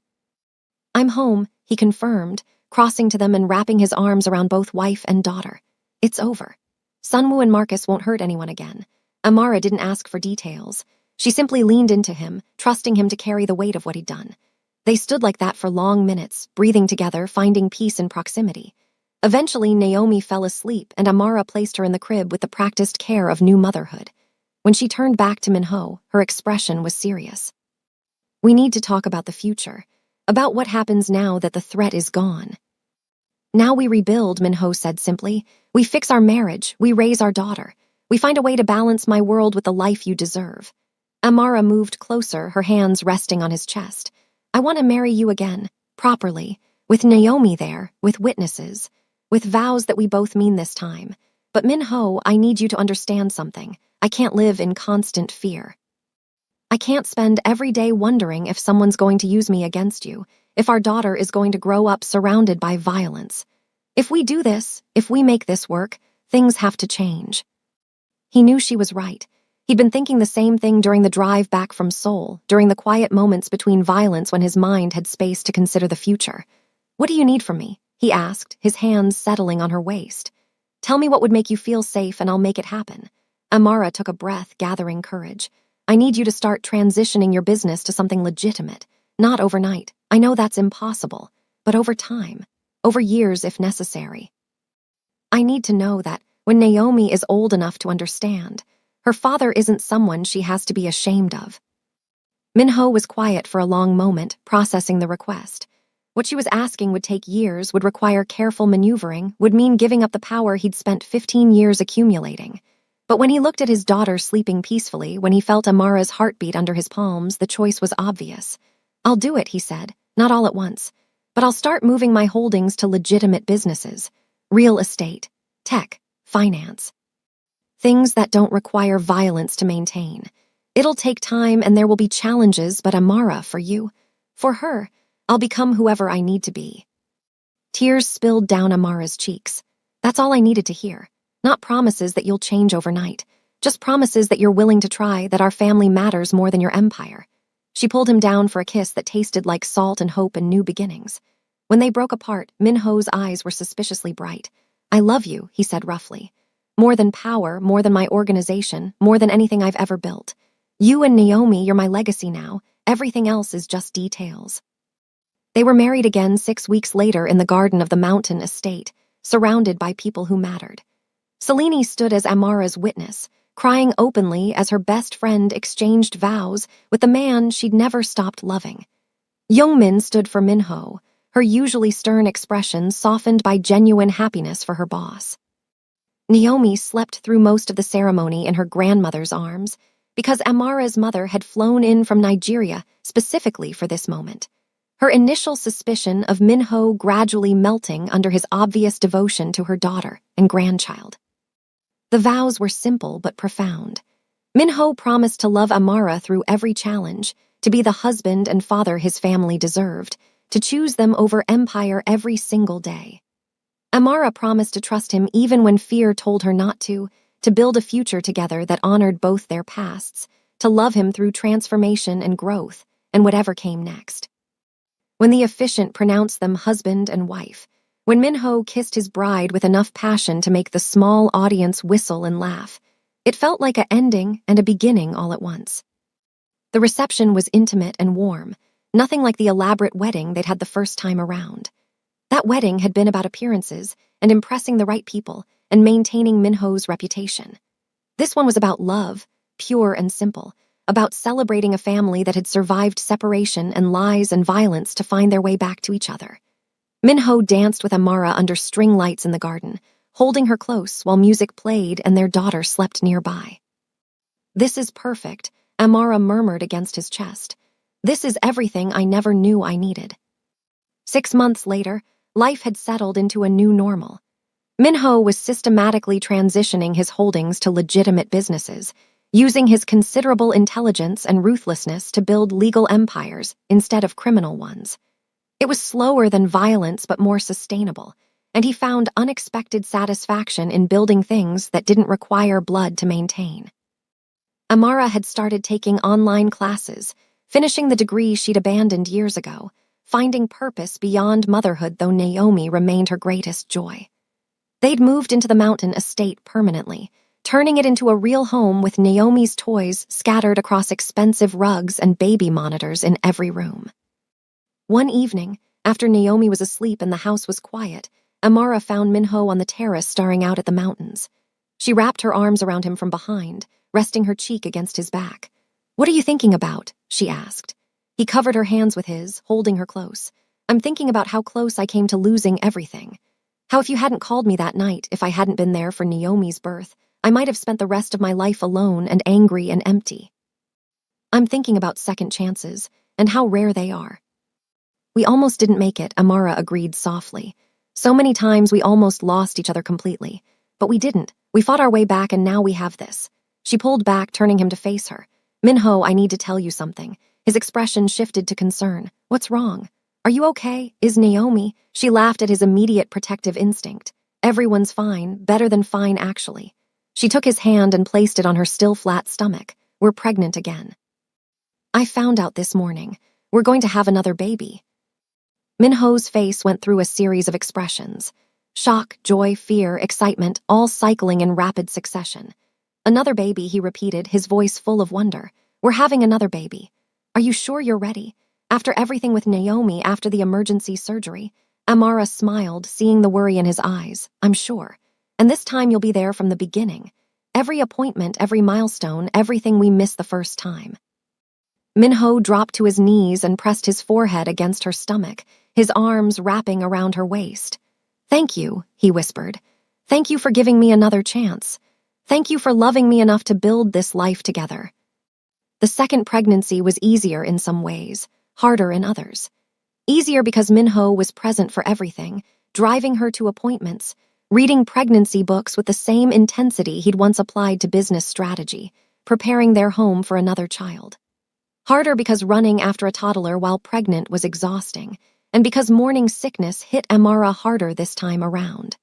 "I'm home," he confirmed, crossing to them and wrapping his arms around both wife and daughter. "It's over. Sunwoo and Marcus won't hurt anyone again." Amara didn't ask for details. She simply leaned into him, trusting him to carry the weight of what he'd done. They stood like that for long minutes, breathing together, finding peace in proximity. Eventually, Naomi fell asleep, and Amara placed her in the crib with the practiced care of new motherhood. When she turned back to Minho, her expression was serious. "We need to talk about the future, about what happens now that the threat is gone." "Now we rebuild," Minho said simply. "We fix our marriage, we raise our daughter. We find a way to balance my world with the life you deserve." Amara moved closer, her hands resting on his chest. "I want to marry you again, properly, with Naomi there, with witnesses, with vows that we both mean this time. But Minho, I need you to understand something. I can't live in constant fear. I can't spend every day wondering if someone's going to use me against you. if our daughter is going to grow up surrounded by violence. If we do this, if we make this work, things have to change. He knew she was right. He'd been thinking the same thing during the drive back from Seoul, during the quiet moments between violence when his mind had space to consider the future. "What do you need from me?" he asked, his hands settling on her waist. "Tell me what would make you feel safe and I'll make it happen." Amara took a breath, gathering courage. "I need you to start transitioning your business to something legitimate. Not overnight. I know that's impossible. But over time. Over years if necessary. I need to know that when Naomi is old enough to understand, her father isn't someone she has to be ashamed of." Minho was quiet for a long moment, processing the request. What she was asking would take years, would require careful maneuvering, would mean giving up the power he'd spent 15 years accumulating. But when he looked at his daughter sleeping peacefully, when he felt Amara's heartbeat under his palms, the choice was obvious. "I'll do it," he said, "not all at once. But I'll start moving my holdings to legitimate businesses. Real estate, tech, finance. Things that don't require violence to maintain. It'll take time and there will be challenges, but Amara, for you, for her, I'll become whoever I need to be." Tears spilled down Amara's cheeks. That's all I needed to hear. Not promises that you'll change overnight. Just promises that you're willing to try, that our family matters more than your empire. She pulled him down for a kiss that tasted like salt and hope and new beginnings. When they broke apart, Minho's eyes were suspiciously bright. "I love you," he said roughly. "More than power, more than my organization, more than anything I've ever built. You and Naomi, you're my legacy now. Everything else is just details." They were married again 6 weeks later in the garden of the mountain estate, surrounded by people who mattered. Selene stood as Amara's witness, crying openly as her best friend exchanged vows with the man she'd never stopped loving. Youngmin stood for Minho, her usually stern expression softened by genuine happiness for her boss. Naomi slept through most of the ceremony in her grandmother's arms, because Amara's mother had flown in from Nigeria specifically for this moment. Her initial suspicion of Minho gradually melting under his obvious devotion to her daughter and grandchild. The vows were simple but profound. Minho promised to love Amara through every challenge, to be the husband and father his family deserved, to choose them over empire every single day. Amara promised to trust him even when fear told her not to build a future together that honored both their pasts, to love him through transformation and growth, and whatever came next. When the officiant pronounced them husband and wife, when Minho kissed his bride with enough passion to make the small audience whistle and laugh, it felt like an ending and a beginning all at once. The reception was intimate and warm, nothing like the elaborate wedding they'd had the first time around. That wedding had been about appearances and impressing the right people and maintaining Minho's reputation. This one was about love, pure and simple, about celebrating a family that had survived separation and lies and violence to find their way back to each other. Minho danced with Amara under string lights in the garden, holding her close while music played and their daughter slept nearby. "This is perfect," Amara murmured against his chest. "This is everything I never knew I needed." 6 months later, life had settled into a new normal. Minho was systematically transitioning his holdings to legitimate businesses, using his considerable intelligence and ruthlessness to build legal empires instead of criminal ones. It was slower than violence but more sustainable, and he found unexpected satisfaction in building things that didn't require blood to maintain. Amara had started taking online classes, finishing the degree she'd abandoned years ago, finding purpose beyond motherhood, though Naomi remained her greatest joy. They'd moved into the mountain estate permanently, turning it into a real home with Naomi's toys scattered across expensive rugs and baby monitors in every room. One evening, after Naomi was asleep and the house was quiet, Amara found Minho on the terrace staring out at the mountains. She wrapped her arms around him from behind, resting her cheek against his back. "What are you thinking about?" she asked. He covered her hands with his, holding her close. "I'm thinking about how close I came to losing everything. How if you hadn't called me that night, if I hadn't been there for Naomi's birth, I might have spent the rest of my life alone and angry and empty. I'm thinking about second chances, and how rare they are." "We almost didn't make it," Amara agreed softly. "So many times we almost lost each other completely. But we didn't. We fought our way back and now we have this." She pulled back, turning him to face her. "Minho, I need to tell you something." His expression shifted to concern. "What's wrong?" "Are you okay? Is Naomi?" She laughed at his immediate protective instinct. "Everyone's fine, better than fine, actually." She took his hand and placed it on her still flat stomach. "We're pregnant again." "I found out this morning. We're going to have another baby." Minho's face went through a series of expressions. Shock, joy, fear, excitement, all cycling in rapid succession. "Another baby," he repeated, his voice full of wonder. "We're having another baby. Are you sure you're ready? After everything with Naomi, after the emergency surgery?" Amara smiled, seeing the worry in his eyes. "I'm sure. And this time you'll be there from the beginning. Every appointment, every milestone, everything we missed the first time." Minho dropped to his knees and pressed his forehead against her stomach, his arms wrapping around her waist. "Thank you," he whispered. "Thank you for giving me another chance. Thank you for loving me enough to build this life together." The second pregnancy was easier in some ways, harder in others. Easier because Minho was present for everything, driving her to appointments, reading pregnancy books with the same intensity he'd once applied to business strategy, preparing their home for another child. Harder because running after a toddler while pregnant was exhausting, and because morning sickness hit Amara harder this time around.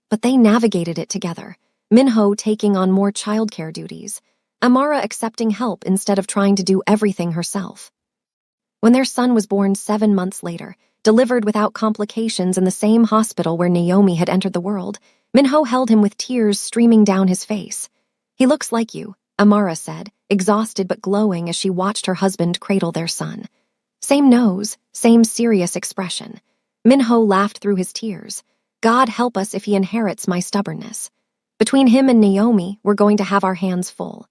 But they navigated it together, Minho taking on more childcare duties, Amara accepting help instead of trying to do everything herself. When their son was born 7 months later, delivered without complications in the same hospital where Naomi had entered the world, Minho held him with tears streaming down his face. "He looks like you," Amara said, exhausted but glowing as she watched her husband cradle their son. Same nose, same serious expression. Minho laughed through his tears. "God help us if he inherits my stubbornness. Between him and Naomi, we're going to have our hands full."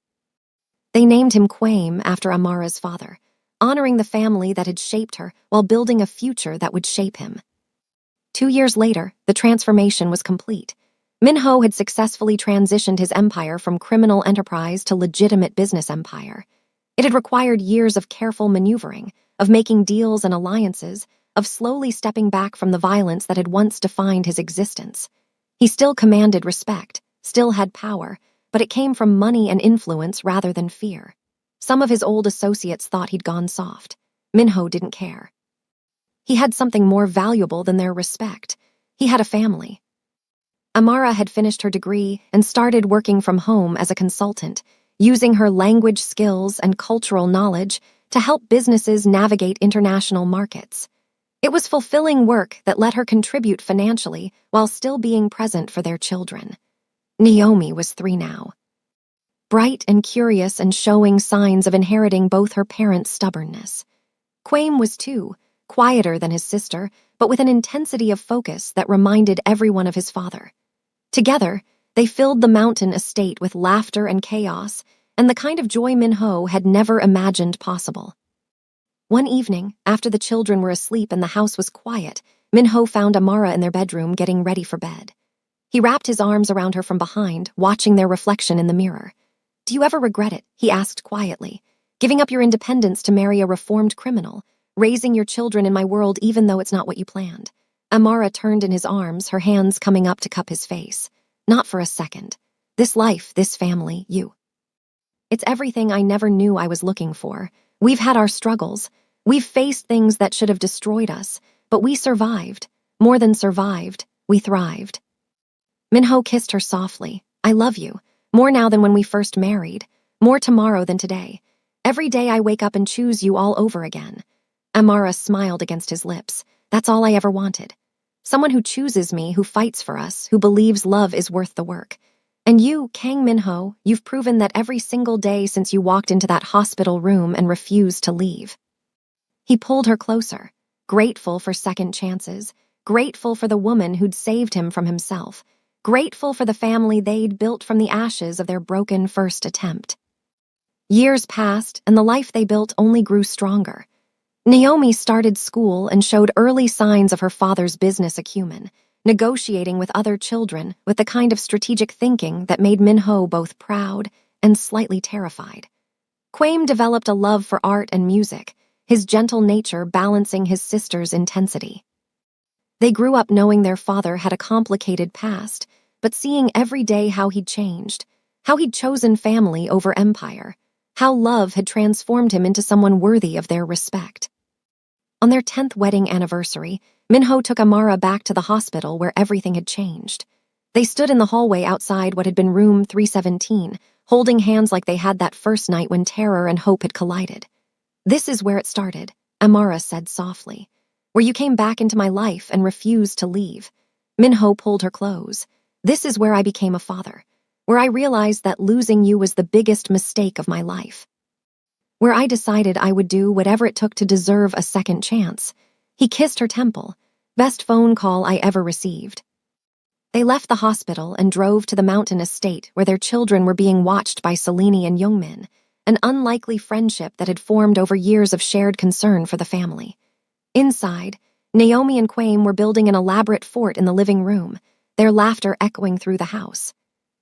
They named him Quaim after Amara's father, honoring the family that had shaped her while building a future that would shape him. 2 years later, the transformation was complete. Minho had successfully transitioned his empire from criminal enterprise to legitimate business empire. It had required years of careful maneuvering, of making deals and alliances, of slowly stepping back from the violence that had once defined his existence. He still commanded respect, still had power, but it came from money and influence rather than fear. Some of his old associates thought he'd gone soft. Minho didn't care. He had something more valuable than their respect. He had a family. Amara had finished her degree and started working from home as a consultant, using her language skills and cultural knowledge to help businesses navigate international markets. It was fulfilling work that let her contribute financially while still being present for their children. Naomi was 3 now. Bright and curious and showing signs of inheriting both her parents' stubbornness. Quaim was 2, quieter than his sister, but with an intensity of focus that reminded everyone of his father. Together, they filled the mountain estate with laughter and chaos, and the kind of joy Minho had never imagined possible. One evening, after the children were asleep and the house was quiet, Minho found Amara in their bedroom getting ready for bed. He wrapped his arms around her from behind, watching their reflection in the mirror. "Do you ever regret it?" he asked quietly. "Giving up your independence to marry a reformed criminal, raising your children in my world even though it's not what you planned?" Amara turned in his arms, her hands coming up to cup his face. "Not for a second. This life, this family, you. It's everything I never knew I was looking for. We've had our struggles. We've faced things that should have destroyed us, but we survived. More than survived, we thrived." Minho kissed her softly. "I love you. More now than when we first married. More tomorrow than today. Every day I wake up and choose you all over again." Amara smiled against his lips. "That's all I ever wanted. Someone who chooses me, who fights for us, who believes love is worth the work. And you, Kang Minho, you've proven that every single day since you walked into that hospital room and refused to leave." He pulled her closer, grateful for second chances, grateful for the woman who'd saved him from himself, grateful for the family they'd built from the ashes of their broken first attempt. Years passed, and the life they built only grew stronger. Naomi started school and showed early signs of her father's business acumen, negotiating with other children with the kind of strategic thinking that made Minho both proud and slightly terrified. Quaim developed a love for art and music, his gentle nature balancing his sister's intensity. They grew up knowing their father had a complicated past, but seeing every day how he'd changed, how he'd chosen family over empire, how love had transformed him into someone worthy of their respect. On their 10th wedding anniversary, Minho took Amara back to the hospital where everything had changed. They stood in the hallway outside what had been room 317, holding hands like they had that first night when terror and hope had collided. "This is where it started," Amara said softly. "Where you came back into my life and refused to leave." Minho pulled her close. "This is where I became a father. Where I realized that losing you was the biggest mistake of my life. Where I decided I would do whatever it took to deserve a second chance." He kissed her temple. "Best phone call I ever received." They left the hospital and drove to the mountain estate where their children were being watched by Selene and Youngmin, an unlikely friendship that had formed over years of shared concern for the family. Inside, Naomi and Quame were building an elaborate fort in the living room, their laughter echoing through the house.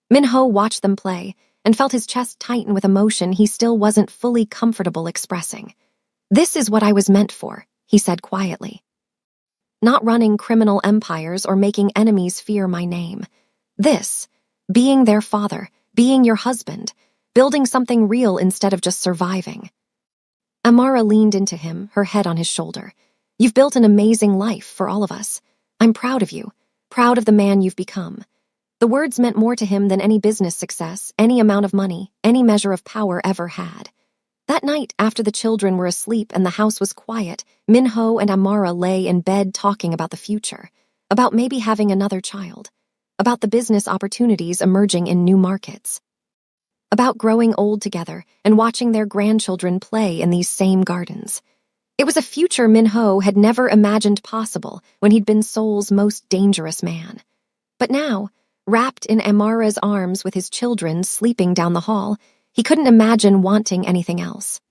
Minho watched them play and felt his chest tighten with emotion he still wasn't fully comfortable expressing. "This is what I was meant for," he said quietly. "Not running criminal empires or making enemies fear my name. This, being their father, being your husband, building something real instead of just surviving." Amara leaned into him, her head on his shoulder. "You've built an amazing life for all of us. I'm proud of you, proud of the man you've become." The words meant more to him than any business success, any amount of money, any measure of power ever had. That night, after the children were asleep and the house was quiet, Minho and Amara lay in bed talking about the future, about maybe having another child, about the business opportunities emerging in new markets, about growing old together and watching their grandchildren play in these same gardens. It was a future Minho had never imagined possible when he'd been Seoul's most dangerous man. But now, wrapped in Amara's arms with his children sleeping down the hall, he couldn't imagine wanting anything else.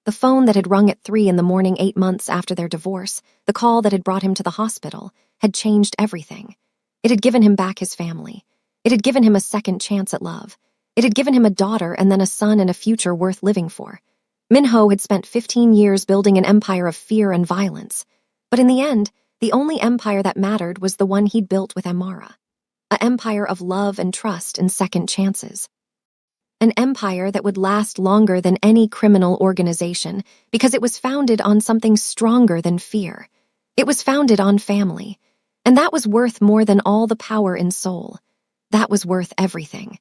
The phone that had rung at 3 a.m. 8 months after their divorce, the call that had brought him to the hospital, had changed everything. It had given him back his family. It had given him a second chance at love. It had given him a daughter and then a son and a future worth living for. Minho had spent 15 years building an empire of fear and violence. But in the end, the only empire that mattered was the one he'd built with Amara. An empire of love and trust and second chances. An empire that would last longer than any criminal organization because it was founded on something stronger than fear. It was founded on family. And that was worth more than all the power in Seoul. That was worth everything.